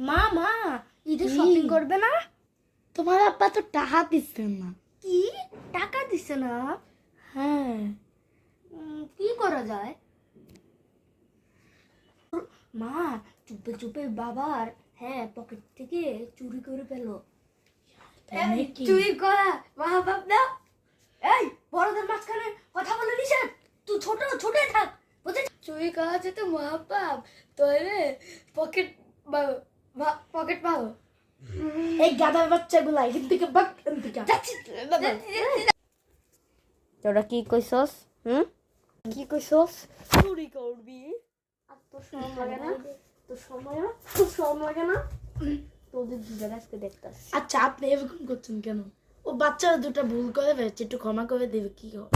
মা মা ঈদে শপিং করবে না? তোমার আব্বা তো টাকা দিচ্ছে না। কি টাকা দিছে না? হ্যাঁ, কি করা যায়? মা চুপে চুপে বাবার পকেট থেকে চুরি করে পেলো। চুরি করা মা বাপ না। এই বড়দের মাঝখানে কথা বলে নিষেধ। তুই ছোটই থাক বুঝছিস? চুরি করা যেতে মা বাপ তোরে পকেট পকেট পাবো। এই গাধার বাচ্চাগুলা এখান থেকে বাক এখান থেকে। তোরা কি কইছস? কি কইছস? চুরি করবি? আর তোর শরম লাগে না? তোর শরম লাগে না? তোদের দুজন আজকে দেখতাস। আচ্ছা, আপনি এরকম করছেন কেন? ও বাচ্চারা দুটো ভুল করে ফেলেছে, একটু ক্ষমা করে দেবে কি হয়?